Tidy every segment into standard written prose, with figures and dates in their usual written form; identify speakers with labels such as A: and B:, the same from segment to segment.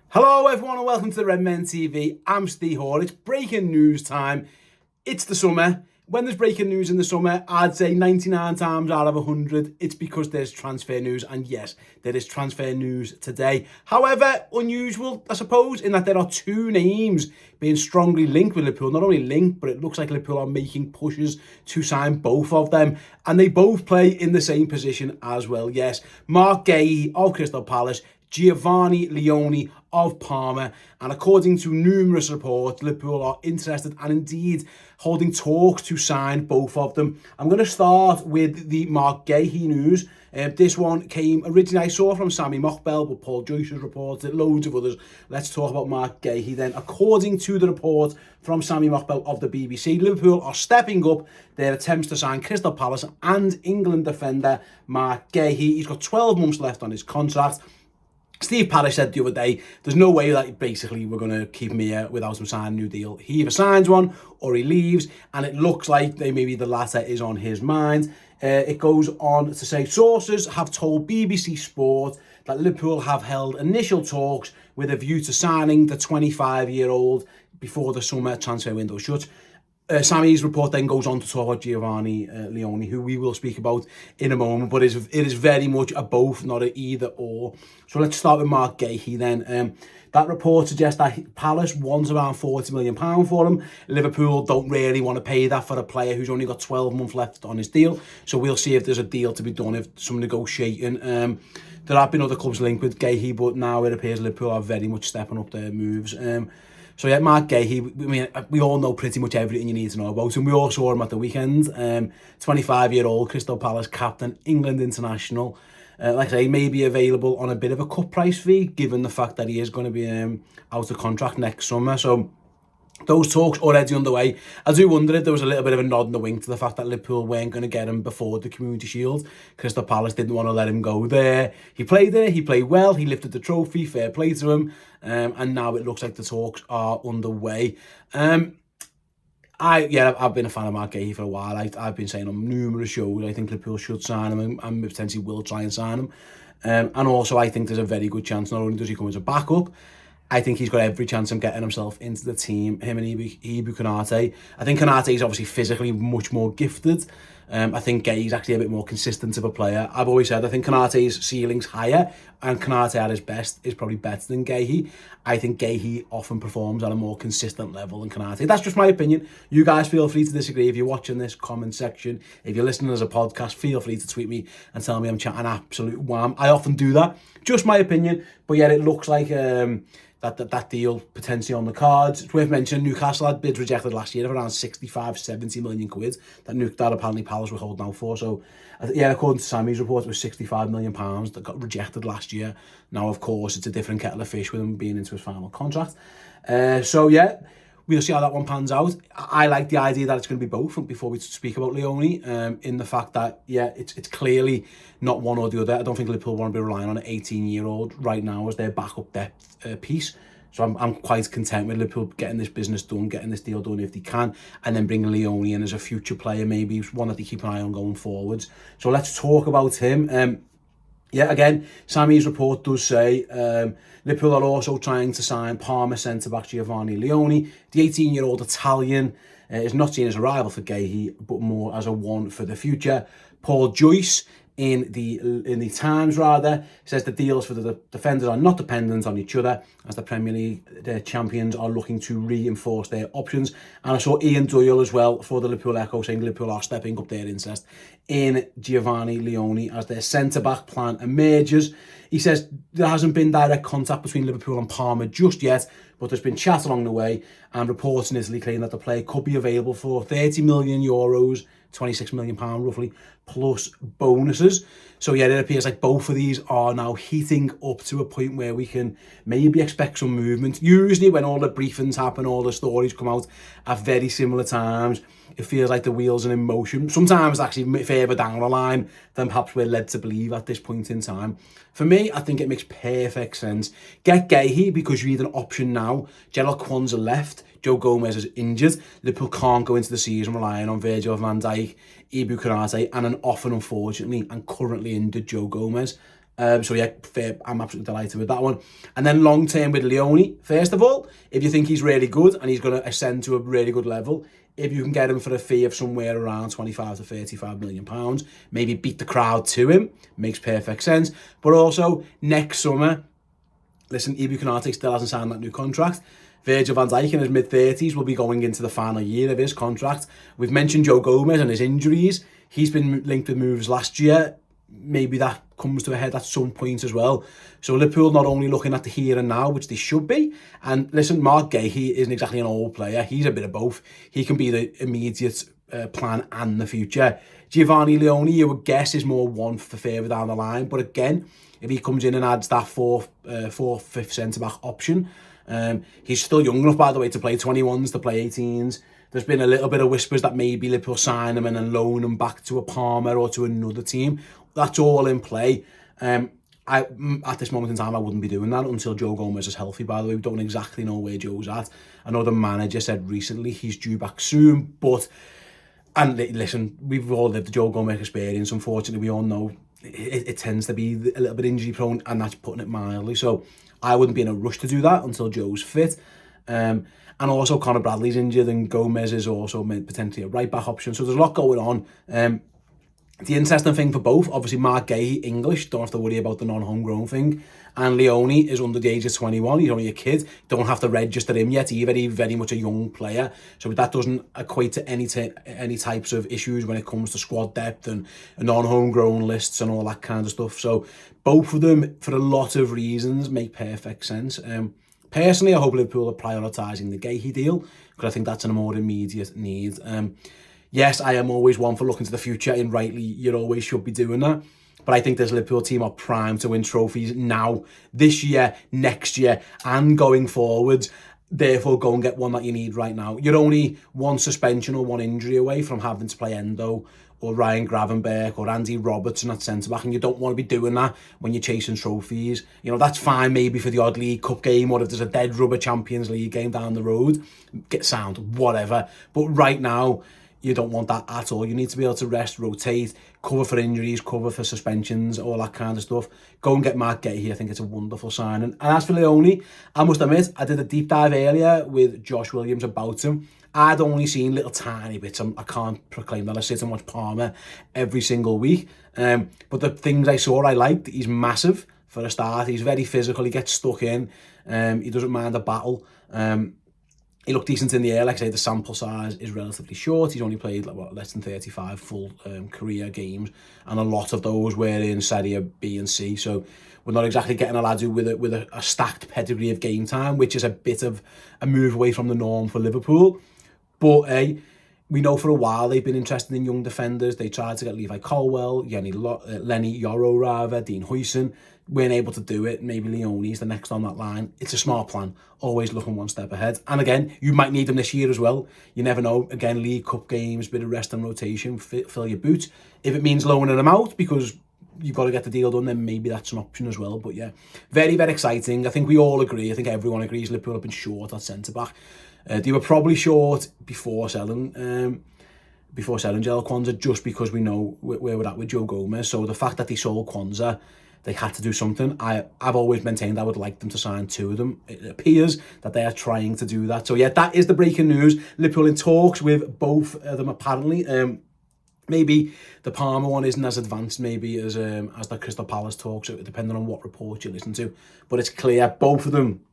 A: Hello everyone and welcome to the Redmen TV. I'm Steve Hall. It's breaking news time. It's the summer. When there's breaking news in the summer, I'd say 99 times out of 100, it's because there's transfer news. And yes, there is transfer news today. However, unusual, I suppose, in that there are two names being strongly linked with Liverpool. Not only linked, but it looks like Liverpool are making pushes to sign both of them. And they both play in the same position as well. Yes, Marc Guehi of Crystal Palace, Giovanni Leoni of Parma, and according to numerous reports, Liverpool are interested and indeed holding talks to sign both of them. I'm going to start with the Marc Guehi news. This one came originally, I saw from Sammy Mockbell, but Paul Joyce has reported, loads of others. Let's talk about Marc Guehi then. According to the report from Sammy Mockbell of the BBC, Liverpool are stepping up their attempts to sign Crystal Palace and England defender Marc Guehi. He's got 12 months left on his contract. Steve Parish said the other day, there's no way that basically we're going to keep him here without him signing a new deal. He either signs one or he leaves, and it looks like maybe the latter is on his mind. It goes on to say, sources have told BBC Sport that Liverpool have held initial talks with a view to signing the 25-year-old before the summer transfer window shuts. Sammy's report then goes on to talk about Giovanni Leoni, who we will speak about in a moment, but it is very much a both, not an either or. So let's start with Marc Guehi then. That report suggests that Palace wants around £40 million for him. Liverpool don't really want to pay that for a player who's only got 12 months left on his deal. So we'll see if there's a deal to be done, if some negotiating. There have been other clubs linked with Guehi, but now it appears Liverpool are very much stepping up their moves. So yeah, Marc Guehi, we all know pretty much everything you need to know about him. We all saw him at the weekend. 25-year-old Crystal Palace captain, England international. Like I say, may be available on a bit of a cut price fee, given the fact that he is going to be out of contract next summer. So those talks already underway. I do wonder if there was a little bit of a nod and a wink to the fact that Liverpool weren't going to get him before the Community Shield. Crystal Palace didn't want to let him go there. He played there, he played well, he lifted the trophy, fair play to him. And now it looks like the talks are underway. I've been a fan of Marc Guehi for a while. I've been saying on numerous shows, I think Liverpool should sign him and potentially will try and sign him. And also I think there's a very good chance, not only does he come as a backup, I think he's got every chance of getting himself into the team, him and Ibu Konate. I think Konate is obviously physically much more gifted. I think Guehi's actually a bit more consistent of a player. I've always said I think Konate's ceiling's higher, and Konate at his best is probably better than Guehi. I think Guehi often performs at a more consistent level than Konate. That's just my opinion. You guys feel free to disagree. If you're watching this, comment section. If you're listening as a podcast, feel free to tweet me and tell me I'm chatting absolute wham. I often do that. Just my opinion. But yeah, it looks like that deal potentially on the cards. It's worth mentioning Newcastle had bids rejected last year of around 65-70 million quid that apparently Palace were holding out for. So yeah, according to Sammy's report, it was £65 million that got rejected last year. Now, of course, it's a different kettle of fish with him being into his final contract. So yeah, we'll see how that one pans out. I like the idea that it's going to be both before we speak about Leoni, in the fact that, yeah, it's clearly not one or the other. I don't think Liverpool want to be relying on an 18-year-old right now as their backup depth piece. So I'm quite content with Liverpool getting this business done, getting this deal done if they can, and then bringing Leoni in as a future player, maybe one that they keep an eye on going forwards. So let's talk about him. Again, Sammy's report does say Liverpool are also trying to sign Parma centre-back Giovanni Leoni. The 18-year-old Italian is not seen as a rival for Guehi, but more as a one for the future. Paul Joyce in the Times says the deals for the defenders are not dependent on each other, as the Premier League champions are looking to reinforce their options. And I saw Ian Doyle as well for the Liverpool Echo saying Liverpool are stepping up their interest in Giovanni Leoni as their centre-back plan emerges. He says there hasn't been direct contact between Liverpool and Parma just yet, but there's been chat along the way, and reports in Italy claim that the player could be available for €30 million, £26 million roughly, plus bonuses. So yeah, it appears like both of these are now heating up to a point where we can maybe expect some movement. Usually when all the briefings happen, all the stories come out at very similar times, it feels like the wheels are in motion. Sometimes actually further down the line than perhaps we're led to believe at this point in time. For me, I think it makes perfect sense. Get Guehi because you need an option now. Gerald Kwanzaa left. Joe Gomez is injured. Liverpool can't go into the season relying on Virgil van Dijk, Ibu Konate, and an often, unfortunately, and currently injured Joe Gomez. So yeah, fair, I'm absolutely delighted with that one. And then long term with Leoni, first of all, if you think he's really good and he's going to ascend to a really good level, if you can get him for a fee of somewhere around 25 to 35 million pounds, maybe beat the crowd to him, makes perfect sense. But also next summer, listen, Ibu Konate still hasn't signed that new contract. Virgil van Dijk in his mid-30s will be going into the final year of his contract. We've mentioned Joe Gomez and his injuries. He's been linked with moves last year. Maybe that comes to a head at some point as well. So Liverpool not only looking at the here and now, which they should be. And listen, Marc Guehi isn't exactly an old player. He's a bit of both. He can be the immediate plan and the future. Giovanni Leoni, you would guess, is more one for further down the line. But again, if he comes in and adds that fourth, fifth centre-back option, he's still young enough, by the way, to play 21s, to play 18s. There's been a little bit of whispers that maybe Liverpool sign him and then loan him back to a Parma or to another team. That's all in play. At this moment in time, I wouldn't be doing that until Joe Gomez is healthy, by the way. We don't exactly know where Joe's at. I know the manager said recently he's due back soon, but... And listen, we've all lived the Joe Gomez experience. Unfortunately, we all know it tends to be a little bit injury prone, and that's putting it mildly. So I wouldn't be in a rush to do that until Joe's fit. And also Conor Bradley's injured, and Gomez is also potentially a right back option. So there's a lot going on. The interesting thing for both, obviously Marc Guehi, English, don't have to worry about the non-homegrown thing. And Leoni is under the age of 21, he's only a kid, don't have to register him yet either, he's very much a young player. So that doesn't equate to any types of issues when it comes to squad depth and non-homegrown lists and all that kind of stuff. So both of them, for a lot of reasons, make perfect sense. Personally, I hope Liverpool are prioritising the Guehi deal, because I think that's a more immediate need. Yes, I am always one for looking to the future, and rightly, you always should be doing that. But I think this Liverpool team are primed to win trophies now, this year, next year, and going forwards. Therefore, go and get one that you need right now. You're only one suspension or one injury away from having to play Endo or Ryan Gravenberch or Andy Robertson at centre-back, and you don't want to be doing that when you're chasing trophies. You know, that's fine maybe for the odd League Cup game, or if there's a dead rubber Champions League game down the road, get sound, whatever. But right now, you don't want that at all. You need to be able to rest, rotate, cover for injuries, cover for suspensions, all that kind of stuff. Go and get Marc Guehi. I think it's a wonderful signing. And as for Leoni, I must admit, I did a deep dive earlier with Josh Williams about him. I'd only seen little tiny bits. I can't proclaim that I sit and watch Parma every single week. But the things I saw, I liked. He's massive for a start. He's very physical. He gets stuck in. He doesn't mind a battle. He looked decent in the air. Like I say, the sample size is relatively short. He's only played less than 35 full career games, and a lot of those were in Serie B and C. So we're not exactly getting a lad with a stacked pedigree of game time, which is a bit of a move away from the norm for Liverpool. But we know for a while they've been interested in young defenders. They tried to get Levi Colwill, Lenny Yoro, Dean Huijsen. Weren't able to do it. Maybe Leoni's the next on that line. It's a smart plan. Always looking one step ahead. And again, you might need them this year as well. You never know. Again, League Cup games, bit of rest and rotation, fill your boots. If it means loaning them out because you've got to get the deal done, then maybe that's an option as well. But yeah, very, very exciting. I think we all agree. I think everyone agrees Liverpool have been short at centre-back. They were probably short before selling Joel Kwanzaa, just because we know where we're at with Joe Gomez. So the fact that they sold Kwanzaa, they had to do something. I've always maintained I would like them to sign two of them. It appears that they are trying to do that. So yeah, that is the breaking news. Liverpool in talks with both of them apparently. Maybe the Parma one isn't as advanced maybe as the Crystal Palace talks, depending on what report you listen to. But it's clear both of them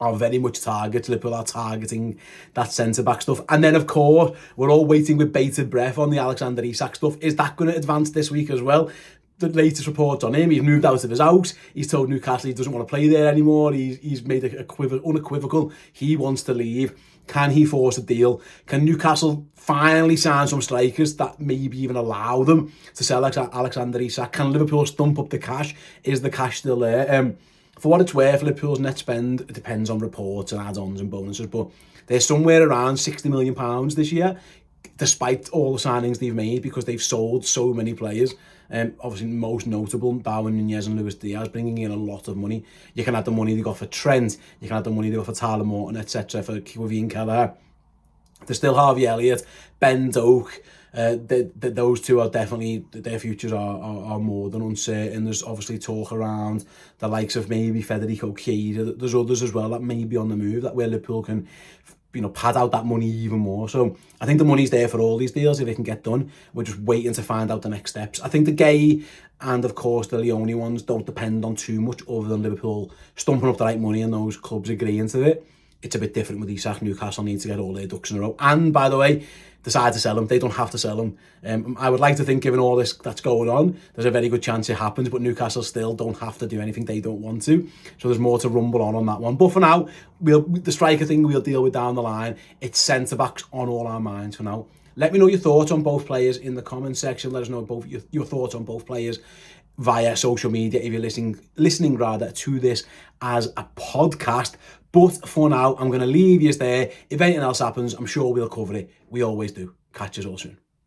A: are very much targets. Liverpool are targeting that centre-back stuff. And then, of course, we're all waiting with bated breath on the Alexander Isak stuff. Is that going to advance this week as well? The latest reports on him, he's moved out of his house. He's told Newcastle he doesn't want to play there anymore. He's made it unequivocal. He wants to leave. Can he force a deal? Can Newcastle finally sign some strikers that maybe even allow them to sell Alexander Isak? Can Liverpool stump up the cash? Is the cash still there? For what it's worth, Liverpool's net spend, it depends on reports and add-ons and bonuses, but they're somewhere around £60 million this year, despite all the signings they've made, because they've sold so many players. Obviously, most notable, Darwin Nunez and Luis Diaz, bringing in a lot of money. You can add the money they got for Trent, you can add the money they got for Tyler Morton, etc., for Kevin Kelleher. There's still Harvey Elliott, Ben Doak, Those two are definitely, their futures are more than uncertain. There's obviously talk around the likes of maybe Federico Chiesa. There's others as well that may be on the move, that where Liverpool can, pad out that money even more. So I think the money's there for all these deals if they can get done. We're just waiting to find out the next steps. I think the Guehi and of course the Leoni ones don't depend on too much other than Liverpool stumping up the right money and those clubs agreeing to it. It's a bit different with Isak. Newcastle need to get all their ducks in a row. And by the way, decide to sell him. They don't have to sell him. I would like to think, given all this that's going on, there's a very good chance it happens, but Newcastle still don't have to do anything they don't want to. So there's more to rumble on that one. But for now, the striker thing we'll deal with down the line. It's centre-backs on all our minds for now. Let me know your thoughts on both players in the comments section. Let us know both your thoughts on both players via social media if you're listening rather to this as a podcast. But for now, I'm going to leave you there. If anything else happens, I'm sure we'll cover it. We always do. Catch us all soon.